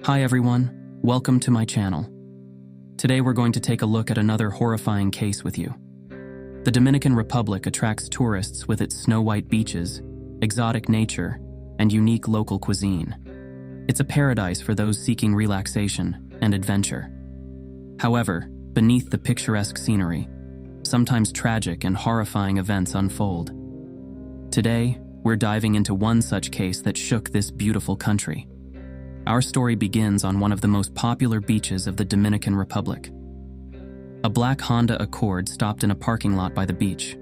Hi everyone, welcome to my channel. Today we're going to take a look at another horrifying case with you. The Dominican Republic attracts tourists with its snow-white beaches, exotic nature, and unique local cuisine. It's a paradise for those seeking relaxation and adventure. However, beneath the picturesque scenery, sometimes tragic and horrifying events unfold. Today, we're diving into one such case that shook this beautiful country. Our story begins on one of the most popular beaches of the Dominican Republic. A black Honda Accord stopped in a parking lot by the beach.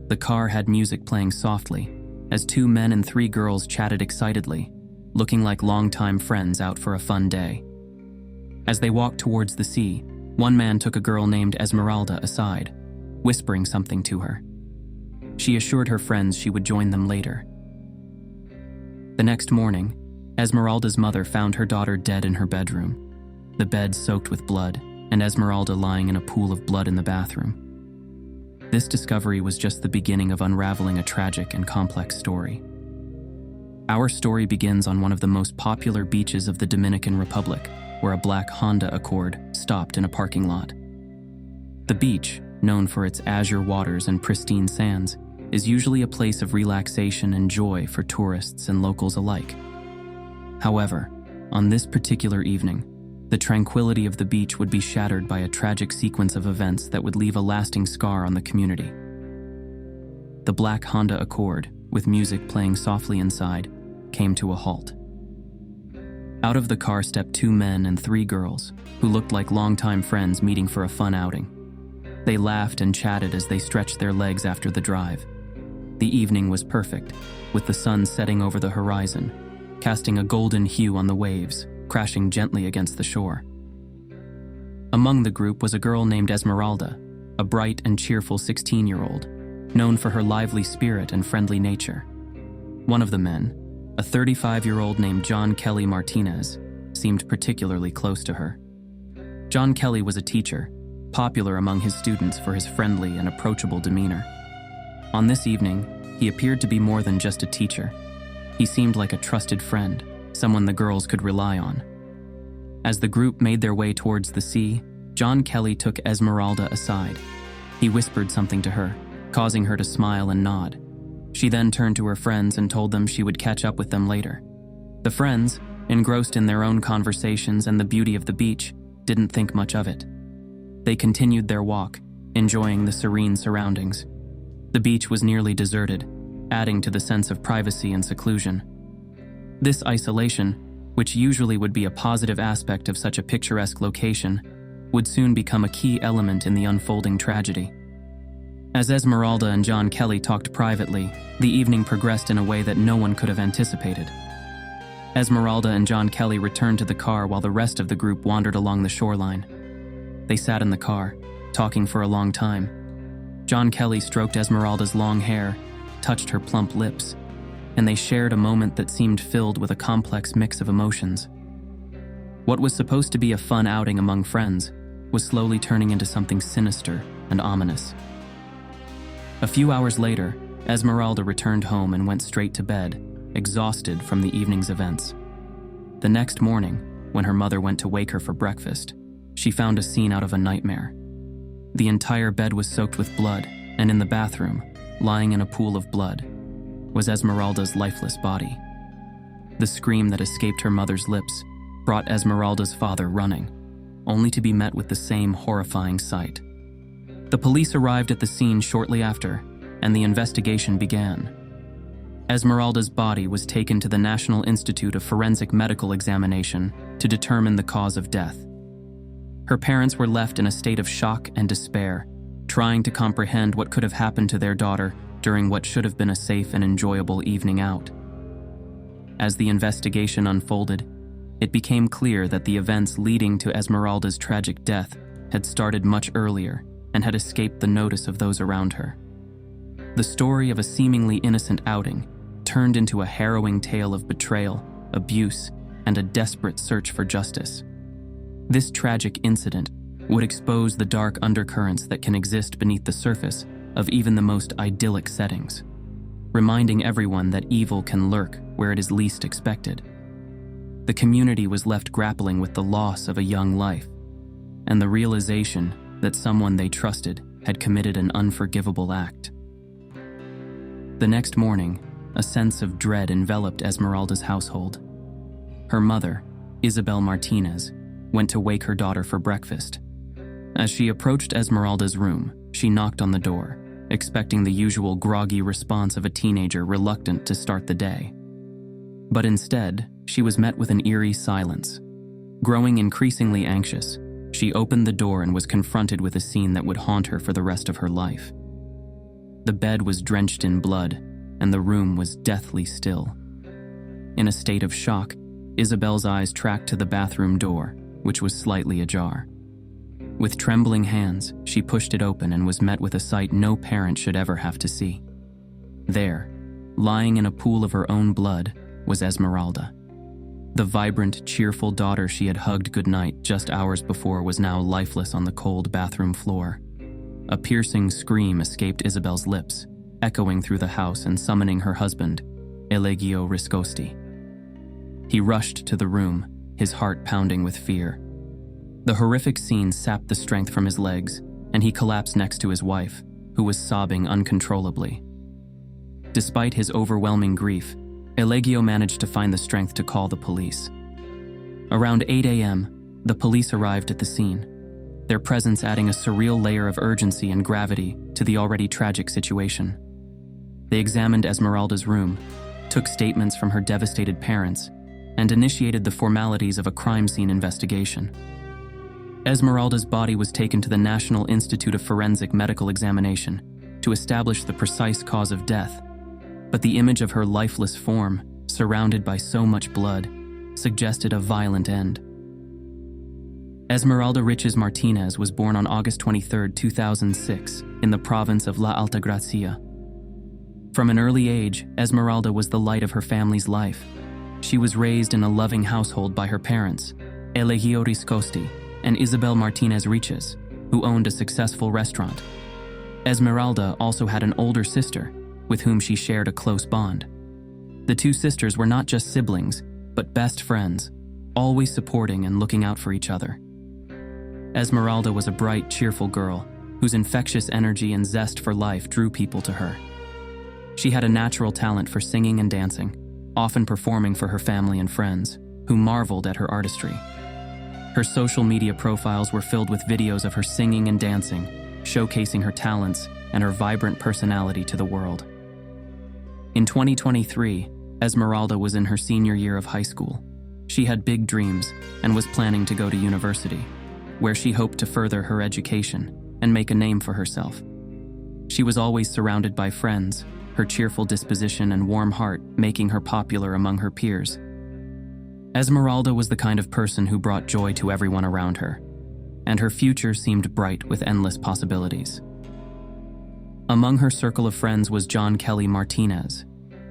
The car had music playing softly, as two men and three girls chatted excitedly, looking like longtime friends out for a fun day. As they walked towards the sea, one man took a girl named Esmeralda aside, whispering something to her. She assured her friends she would join them later. The next morning, Esmeralda's mother found her daughter dead in her bedroom, the bed soaked with blood, and Esmeralda lying in a pool of blood in the bathroom. This discovery was just the beginning of unraveling a tragic and complex story. Our story begins on one of the most popular beaches of the Dominican Republic, where a black Honda Accord stopped in a parking lot. The beach, known for its azure waters and pristine sands, is usually a place of relaxation and joy for tourists and locals alike. However, on this particular evening, the tranquility of the beach would be shattered by a tragic sequence of events that would leave a lasting scar on the community. The black Honda Accord, with music playing softly inside, came to a halt. Out of the car stepped two men and three girls, who looked like longtime friends meeting for a fun outing. They laughed and chatted as they stretched their legs after the drive. The evening was perfect, with the sun setting over the horizon, casting a golden hue on the waves, crashing gently against the shore. Among the group was a girl named Esmeralda, a bright and cheerful 16-year-old, known for her lively spirit and friendly nature. One of the men, a 35-year-old named John Kelly Martinez, seemed particularly close to her. John Kelly was a teacher, popular among his students for his friendly and approachable demeanor. On this evening, he appeared to be more than just a teacher. He seemed like a trusted friend, someone the girls could rely on. As the group made their way towards the sea, John Kelly took Esmeralda aside. He whispered something to her, causing her to smile and nod. She then turned to her friends and told them she would catch up with them later. The friends, engrossed in their own conversations and the beauty of the beach, didn't think much of it. They continued their walk, enjoying the serene surroundings. The beach was nearly deserted, adding to the sense of privacy and seclusion. This isolation, which usually would be a positive aspect of such a picturesque location, would soon become a key element in the unfolding tragedy. As Esmeralda and John Kelly talked privately, the evening progressed in a way that no one could have anticipated. Esmeralda and John Kelly returned to the car while the rest of the group wandered along the shoreline. They sat in the car, talking for a long time. John Kelly stroked Esmeralda's long hair, touched her plump lips, and they shared a moment that seemed filled with a complex mix of emotions. What was supposed to be a fun outing among friends was slowly turning into something sinister and ominous. A few hours later, Esmeralda returned home and went straight to bed, exhausted from the evening's events. The next morning, when her mother went to wake her for breakfast, she found a scene out of a nightmare. The entire bed was soaked with blood, and in the bathroom, lying in a pool of blood, was Esmeralda's lifeless body. The scream that escaped her mother's lips brought Esmeralda's father running, only to be met with the same horrifying sight. The police arrived at the scene shortly after, and the investigation began. Esmeralda's body was taken to the National Institute of Forensic Medical Examination to determine the cause of death. Her parents were left in a state of shock and despair, trying to comprehend what could have happened to their daughter during what should have been a safe and enjoyable evening out. As the investigation unfolded, it became clear that the events leading to Esmeralda's tragic death had started much earlier and had escaped the notice of those around her. The story of a seemingly innocent outing turned into a harrowing tale of betrayal, abuse, and a desperate search for justice. This tragic incident would expose the dark undercurrents that can exist beneath the surface of even the most idyllic settings, reminding everyone that evil can lurk where it is least expected. the community was left grappling with the loss of a young life and the realization that someone they trusted had committed an unforgivable act. The next morning, a sense of dread enveloped Esmeralda's household. Her mother, Isabel Martinez, went to wake her daughter for breakfast. As she approached Esmeralda's room, she knocked on the door, expecting the usual groggy response of a teenager reluctant to start the day. But instead, she was met with an eerie silence. Growing increasingly anxious, she opened the door and was confronted with a scene that would haunt her for the rest of her life. The bed was drenched in blood, and the room was deathly still. In a state of shock, Isabel's eyes tracked to the bathroom door, which was slightly ajar. With trembling hands, she pushed it open and was met with a sight no parent should ever have to see. There, lying in a pool of her own blood, was Esmeralda. The vibrant, cheerful daughter she had hugged goodnight just hours before was now lifeless on the cold bathroom floor. A piercing scream escaped Isabel's lips, echoing through the house and summoning her husband, Eligio Riscosti. He rushed to the room, his heart pounding with fear. The horrific scene sapped the strength from his legs, and he collapsed next to his wife, who was sobbing uncontrollably. Despite his overwhelming grief, Eligio managed to find the strength to call the police. Around 8 a.m., the police arrived at the scene, their presence adding a surreal layer of urgency and gravity to the already tragic situation. They examined Esmeralda's room, took statements from her devastated parents, and initiated the formalities of a crime scene investigation. Esmeralda's body was taken to the National Institute of Forensic Medical Examination to establish the precise cause of death, but the image of her lifeless form, surrounded by so much blood, suggested a violent end. Esmeralda Riches Martinez was born on August 23, 2006, in the province of La Altagracia. From an early age, Esmeralda was the light of her family's life. She was raised in a loving household by her parents, Eligio Riscosti and Isabel Martinez Riches, who owned a successful restaurant. Esmeralda also had an older sister, with whom she shared a close bond. The two sisters were not just siblings, but best friends, always supporting and looking out for each other. Esmeralda was a bright, cheerful girl, whose infectious energy and zest for life drew people to her. She had a natural talent for singing and dancing, often performing for her family and friends, who marveled at her artistry. Her social media profiles were filled with videos of her singing and dancing, showcasing her talents and her vibrant personality to the world. In 2023, Esmeralda was in her senior year of high school. She had big dreams and was planning to go to university, where she hoped to further her education and make a name for herself. She was always surrounded by friends, her cheerful disposition and warm heart making her popular among her peers. Esmeralda was the kind of person who brought joy to everyone around her, and her future seemed bright with endless possibilities. Among her circle of friends was John Kelly Martinez,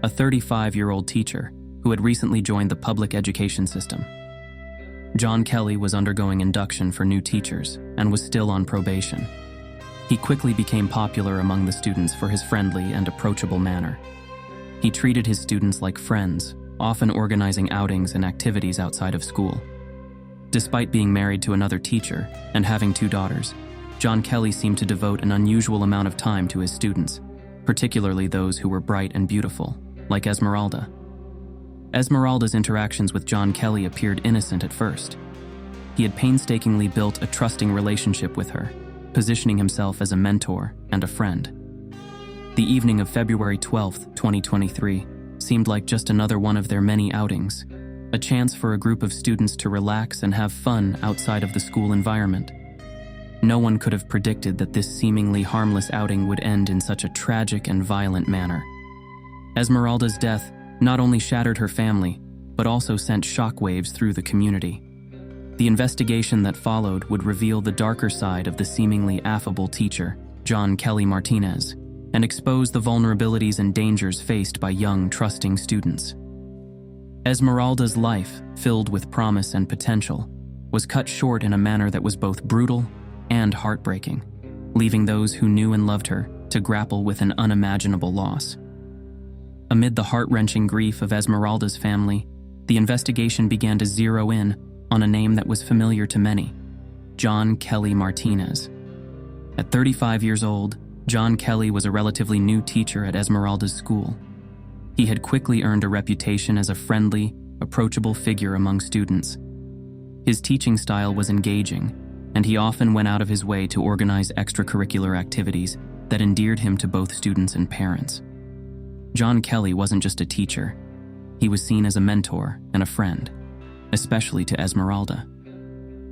a 35-year-old teacher who had recently joined the public education system. John Kelly was undergoing induction for new teachers and was still on probation. He quickly became popular among the students for his friendly and approachable manner. He treated his students like friends, often organizing outings and activities outside of school. Despite being married to another teacher and having 2 daughters, John Kelly seemed to devote an unusual amount of time to his students, particularly those who were bright and beautiful, like Esmeralda. Esmeralda's interactions with John Kelly appeared innocent at first. He had painstakingly built a trusting relationship with her, positioning himself as a mentor and a friend. The evening of February 12, 2023, seemed like just another one of their many outings, a chance for a group of students to relax and have fun outside of the school environment. No one could have predicted that this seemingly harmless outing would end in such a tragic and violent manner. Esmeralda's death not only shattered her family, but also sent shockwaves through the community. The investigation that followed would reveal the darker side of the seemingly affable teacher, John Kelly Martinez, and expose the vulnerabilities and dangers faced by young, trusting students. Esmeralda's life, filled with promise and potential, was cut short in a manner that was both brutal and heartbreaking, leaving those who knew and loved her to grapple with an unimaginable loss. Amid the heart-wrenching grief of Esmeralda's family, the investigation began to zero in on a name that was familiar to many: John Kelly Martinez. At 35 years old, John Kelly was a relatively new teacher at Esmeralda's school. He had quickly earned a reputation as a friendly, approachable figure among students. His teaching style was engaging, and he often went out of his way to organize extracurricular activities that endeared him to both students and parents. John Kelly wasn't just a teacher. He was seen as a mentor and a friend, especially to Esmeralda.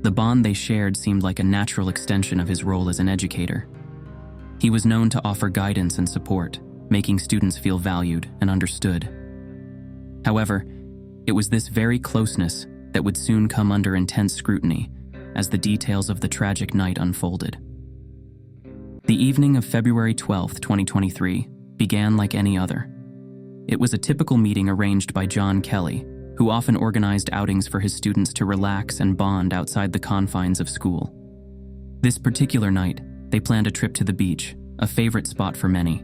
The bond they shared seemed like a natural extension of his role as an educator. He was known to offer guidance and support, making students feel valued and understood. However, it was this very closeness that would soon come under intense scrutiny as the details of the tragic night unfolded. The evening of February 12, 2023, began like any other. It was a typical meeting arranged by John Kelly, who often organized outings for his students to relax and bond outside the confines of school. This particular night, they planned a trip to the beach, a favorite spot for many.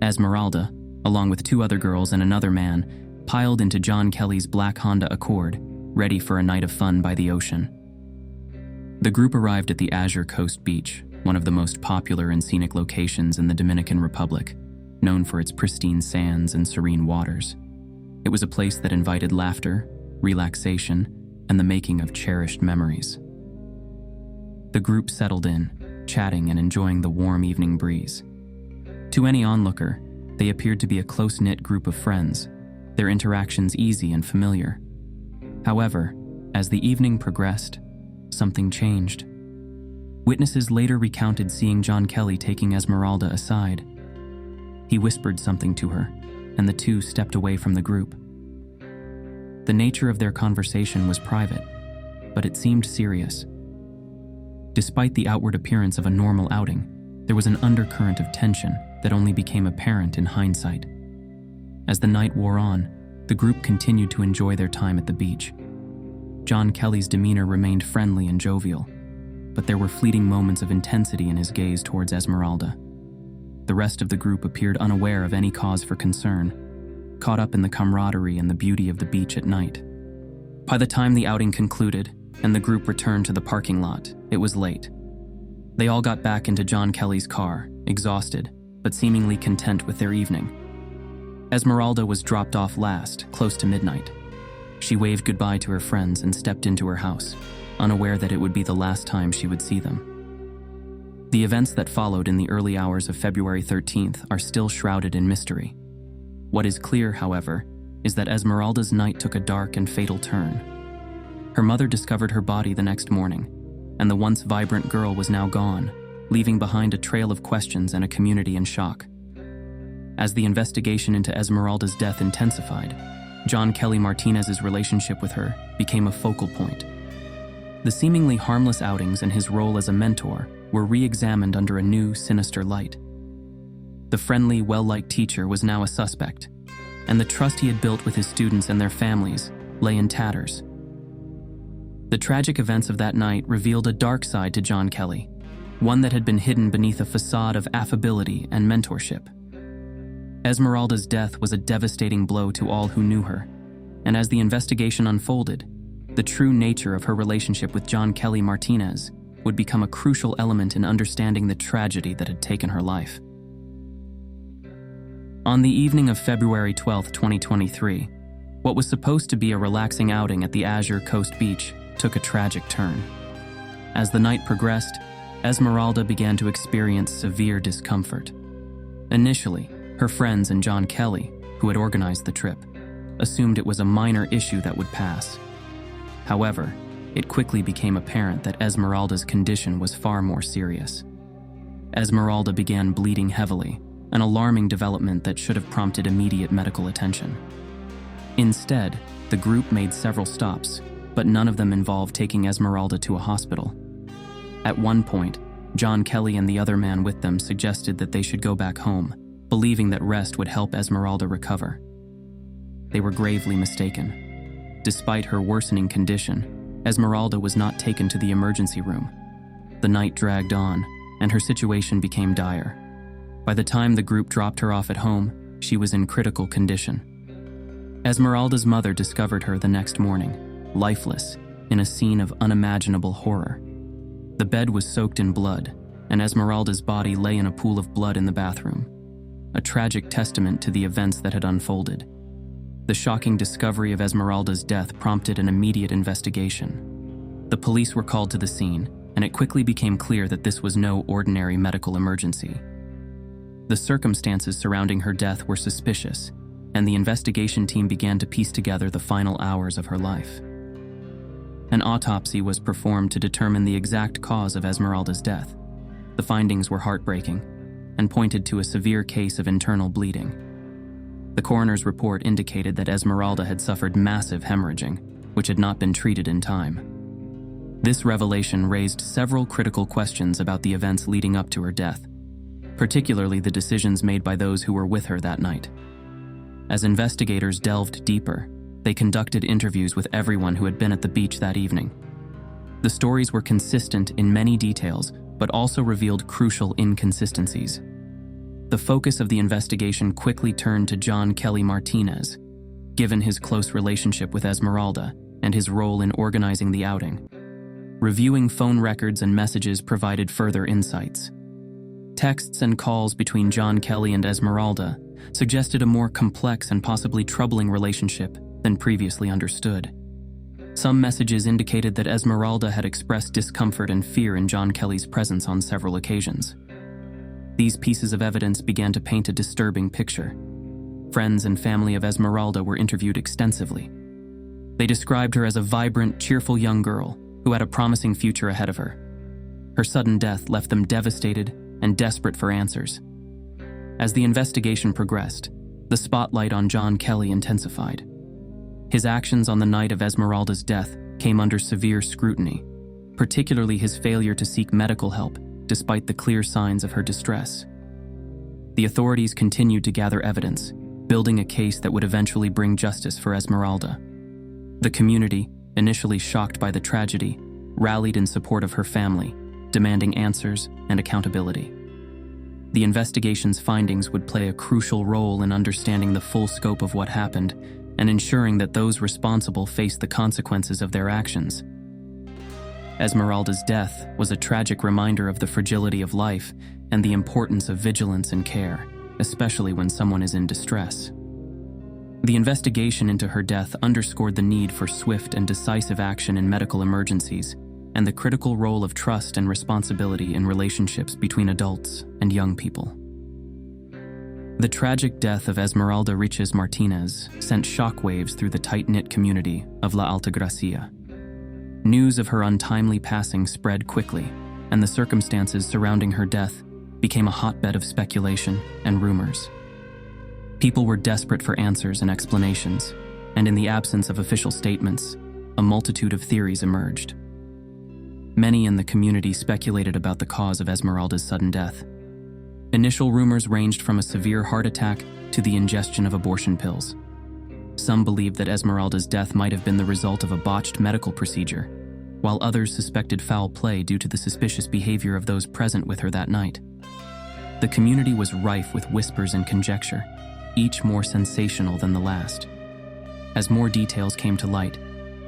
Esmeralda, along with 2 other girls and another man, piled into John Kelly's black Honda Accord, ready for a night of fun by the ocean. The group arrived at the Azure Beach, one of the most popular and scenic locations in the Dominican Republic, known for its pristine sands and serene waters. It was a place that invited laughter, relaxation, and the making of cherished memories. The group settled in, chatting and enjoying the warm evening breeze. To any onlooker, they appeared to be a close-knit group of friends, their interactions easy and familiar. However, as the evening progressed, something changed. Witnesses later recounted seeing John Kelly taking Esmeralda aside. He whispered something to her, and the two stepped away from the group. The nature of their conversation was private, but it seemed serious. Despite the outward appearance of a normal outing, there was an undercurrent of tension that only became apparent in hindsight. As the night wore on, the group continued to enjoy their time at the beach. John Kelly's demeanor remained friendly and jovial, but there were fleeting moments of intensity in his gaze towards Esmeralda. The rest of the group appeared unaware of any cause for concern, caught up in the camaraderie and the beauty of the beach at night. By the time the outing concluded and the group returned to the parking lot, it was late. They all got back into John Kelly's car, exhausted, but seemingly content with their evening. Esmeralda was dropped off last, close to midnight. She waved goodbye to her friends and stepped into her house, unaware that it would be the last time she would see them. The events that followed in the early hours of February 13th are still shrouded in mystery. What is clear, however, is that Esmeralda's night took a dark and fatal turn. Her mother discovered her body the next morning, and the once vibrant girl was now gone, leaving behind a trail of questions and a community in shock. As the investigation into Esmeralda's death intensified, John Kelly Martinez's relationship with her became a focal point. The seemingly harmless outings and his role as a mentor were re-examined under a new, sinister light. The friendly, well-liked teacher was now a suspect, and the trust he had built with his students and their families lay in tatters. The tragic events of that night revealed a dark side to John Kelly, one that had been hidden beneath a facade of affability and mentorship. Esmeralda's death was a devastating blow to all who knew her, and as the investigation unfolded, the true nature of her relationship with John Kelly Martinez would become a crucial element in understanding the tragedy that had taken her life. On the evening of February 12, 2023, what was supposed to be a relaxing outing at the Azure Beach took a tragic turn. As the night progressed, Esmeralda began to experience severe discomfort. Initially, her friends and John Kelly, who had organized the trip, assumed it was a minor issue that would pass. However, it quickly became apparent that Esmeralda's condition was far more serious. Esmeralda began bleeding heavily, an alarming development that should have prompted immediate medical attention. Instead, the group made several stops, but none of them involved taking Esmeralda to a hospital. At one point, John Kelly and the other man with them suggested that they should go back home, believing that rest would help Esmeralda recover. They were gravely mistaken. Despite her worsening condition, Esmeralda was not taken to the emergency room. The night dragged on, and her situation became dire. By the time the group dropped her off at home, she was in critical condition. Esmeralda's mother discovered her the next morning, lifeless, in a scene of unimaginable horror. The bed was soaked in blood, and Esmeralda's body lay in a pool of blood in the bathroom, a tragic testament to the events that had unfolded. The shocking discovery of Esmeralda's death prompted an immediate investigation. The police were called to the scene, and it quickly became clear that this was no ordinary medical emergency. The circumstances surrounding her death were suspicious, and the investigation team began to piece together the final hours of her life. An autopsy was performed to determine the exact cause of Esmeralda's death. The findings were heartbreaking and pointed to a severe case of internal bleeding. The coroner's report indicated that Esmeralda had suffered massive hemorrhaging, which had not been treated in time. This revelation raised several critical questions about the events leading up to her death, particularly the decisions made by those who were with her that night. As investigators delved deeper, they conducted interviews with everyone who had been at the beach that evening. The stories were consistent in many details, but also revealed crucial inconsistencies. The focus of the investigation quickly turned to John Kelly Martinez, given his close relationship with Esmeralda and his role in organizing the outing. Reviewing phone records and messages provided further insights. Texts and calls between John Kelly and Esmeralda suggested a more complex and possibly troubling relationship than previously understood. Some messages indicated that Esmeralda had expressed discomfort and fear in John Kelly's presence on several occasions. These pieces of evidence began to paint a disturbing picture. Friends and family of Esmeralda were interviewed extensively. They described her as a vibrant, cheerful young girl who had a promising future ahead of her. Her sudden death left them devastated and desperate for answers. As the investigation progressed, the spotlight on John Kelly intensified. His actions on the night of Esmeralda's death came under severe scrutiny, particularly his failure to seek medical help despite the clear signs of her distress. The authorities continued to gather evidence, building a case that would eventually bring justice for Esmeralda. The community, initially shocked by the tragedy, rallied in support of her family, demanding answers and accountability. The investigation's findings would play a crucial role in understanding the full scope of what happened and ensuring that those responsible faced the consequences of their actions. Esmeralda's death was a tragic reminder of the fragility of life and the importance of vigilance and care, especially when someone is in distress. The investigation into her death underscored the need for swift and decisive action in medical emergencies and the critical role of trust and responsibility in relationships between adults and young people. The tragic death of Esmeralda Riches Martinez sent shockwaves through the tight-knit community of La Altagracia. News of her untimely passing spread quickly, and the circumstances surrounding her death became a hotbed of speculation and rumors. People were desperate for answers and explanations, and in the absence of official statements, a multitude of theories emerged. Many in the community speculated about the cause of Esmeralda's sudden death. Initial rumors ranged from a severe heart attack to the ingestion of abortion pills. Some believed that Esmeralda's death might have been the result of a botched medical procedure, while others suspected foul play due to the suspicious behavior of those present with her that night. The community was rife with whispers and conjecture, each more sensational than the last. As more details came to light,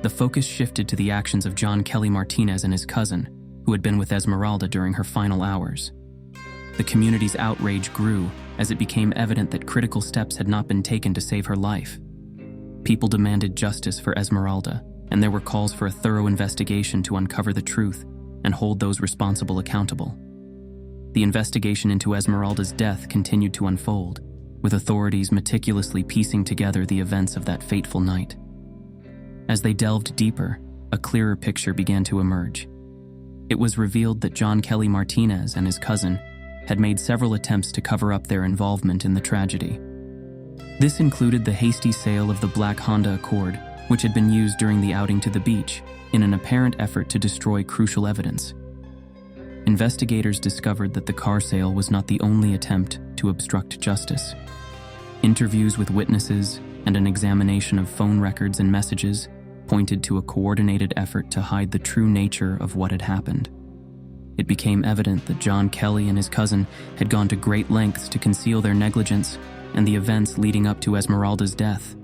the focus shifted to the actions of John Kelly Martinez and his cousin, who had been with Esmeralda during her final hours. The community's outrage grew as it became evident that critical steps had not been taken to save her life. People demanded justice for Esmeralda, and there were calls for a thorough investigation to uncover the truth and hold those responsible accountable. The investigation into Esmeralda's death continued to unfold, with authorities meticulously piecing together the events of that fateful night. As they delved deeper, a clearer picture began to emerge. It was revealed that John Kelly Martinez and his cousin had made several attempts to cover up their involvement in the tragedy. This included the hasty sale of the black Honda Accord, which had been used during the outing to the beach, in an apparent effort to destroy crucial evidence. Investigators discovered that the car sale was not the only attempt to obstruct justice. Interviews with witnesses and an examination of phone records and messages pointed to a coordinated effort to hide the true nature of what had happened. It became evident that John Kelly and his cousin had gone to great lengths to conceal their negligence and the events leading up to Esmeralda's death.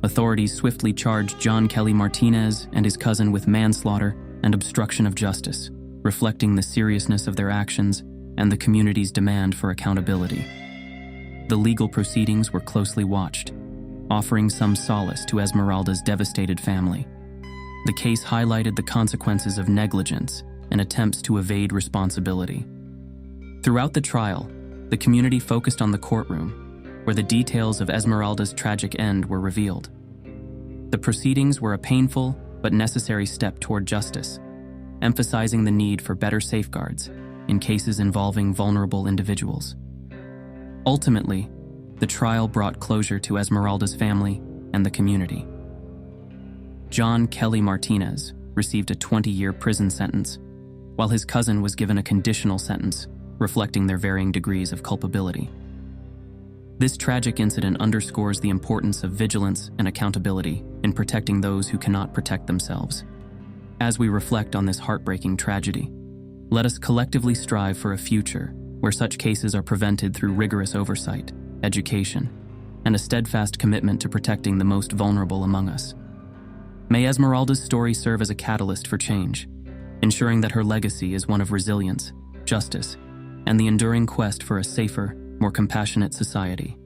Authorities swiftly charged John Kelly Martinez and his cousin with manslaughter and obstruction of justice, reflecting the seriousness of their actions and the community's demand for accountability. The legal proceedings were closely watched, offering some solace to Esmeralda's devastated family. The case highlighted the consequences of negligence and attempts to evade responsibility. Throughout the trial, the community focused on the courtroom, where the details of Esmeralda's tragic end were revealed. The proceedings were a painful but necessary step toward justice, emphasizing the need for better safeguards in cases involving vulnerable individuals. Ultimately, the trial brought closure to Esmeralda's family and the community. John Kelly Martinez received a 20-year prison sentence, while his cousin was given a conditional sentence, reflecting their varying degrees of culpability. This tragic incident underscores the importance of vigilance and accountability in protecting those who cannot protect themselves. As we reflect on this heartbreaking tragedy, let us collectively strive for a future where such cases are prevented through rigorous oversight, education, and a steadfast commitment to protecting the most vulnerable among us. May Esmeralda's story serve as a catalyst for change, ensuring that her legacy is one of resilience, justice, and the enduring quest for a safer, more compassionate society.